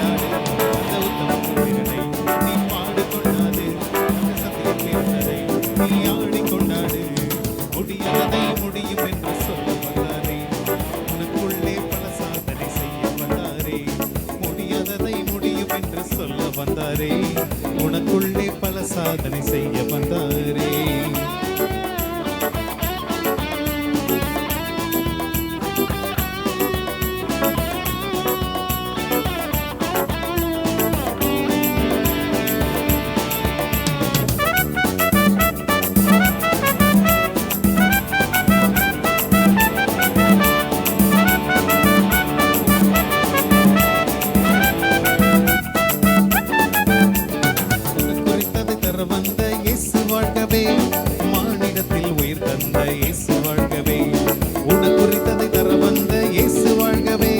கொண்டாடு அந்த உத்தம புத்திரனை நீ பாடு கொண்டாடு அந்த சத்தியம் பிறந்ததை நீ ஆடி கொண்டாடு முடியாததை முடியும் என்று சொல்ல வந்தாரே உனக்குள்ளே பல சாதனை செய்ய வந்தாரே முடியாததை முடியும் என்று சொல்ல வந்தாரே உனக்குள்ளே பல சாதனை செய்ய வந்தாரே வந்த இயேசு வாழ்கவே மானிடத்தில் உயிர் தந்த இயேசு வாழ்கவே உனக்குறித்ததை தர வந்த இயேசு வாழ்கவே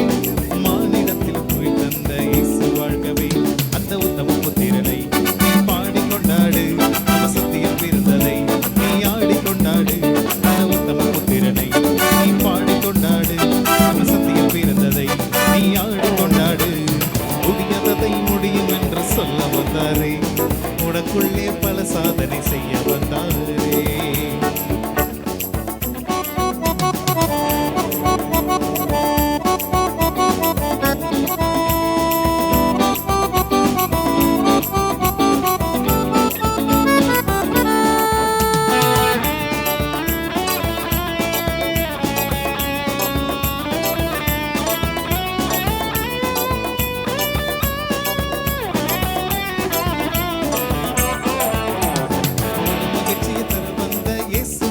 மானிடத்தில் உயிர் தந்த இயேசு வாழ்கவே அந்த உத்தம புத்திரனை நீ பாடி கொண்டாடு நம்ம சத்தியம் பிறந்ததை நீ ஆடி கொண்டாடு அந்த உத்தம புத்திரனை நீ பாடி கொண்டாடு நம்ம சத்தியம் பிறந்ததை நீ ஆடி கொண்டாடு முடியாததை முடியும் என்று சொல்ல வந்தாரே உனக்குள்ளே பல சாதனை செய்ய வந்தாரே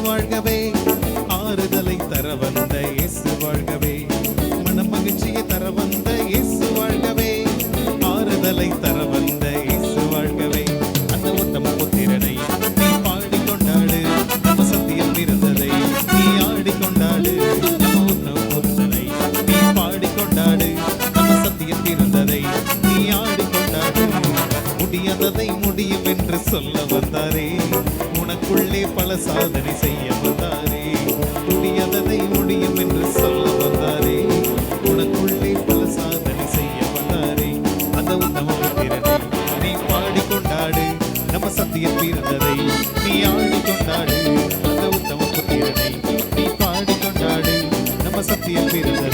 வாழ்கவே ஆறுதலை தர வந்த இயேசு வாழ்கவே மனமகிழ்ச்சியை தர வந்த இயேசு வாழ்கவே ஆறுதலை தர வந்த இயேசு வாழ்கவே அந்த உத்தம புத்திரனை நீ பாடி கொண்டாடு நம்ம சத்தியம் பிறந்ததை நீ ஆடி கொண்டாடு நம்ம உத்தம புத்திரனை நீ பாடி கொண்டாடு நம்ம சத்தியம் பிறந்ததை நீ ஆடி கொண்டாடு முடியாததை முடியும் என்று சொல்ல வந்தாரே உனக்குள்ளே பல சாதனை செய்ய வந்தாரே முடியாததை முடியும் என்று சொல்ல வந்தாரே உனக்குள்ளே பல சாதனை செய்ய வந்தாரே அந்த உத்தம புத்திரனை நீ பாடி கொண்டாடு நம்ம சத்தியம் பிறந்ததை நீ ஆடி கொண்டாடு அந்த உத்தம புத்திரனை நீ பாடி கொண்டாடு நம்ம சத்தியம் பிறந்ததை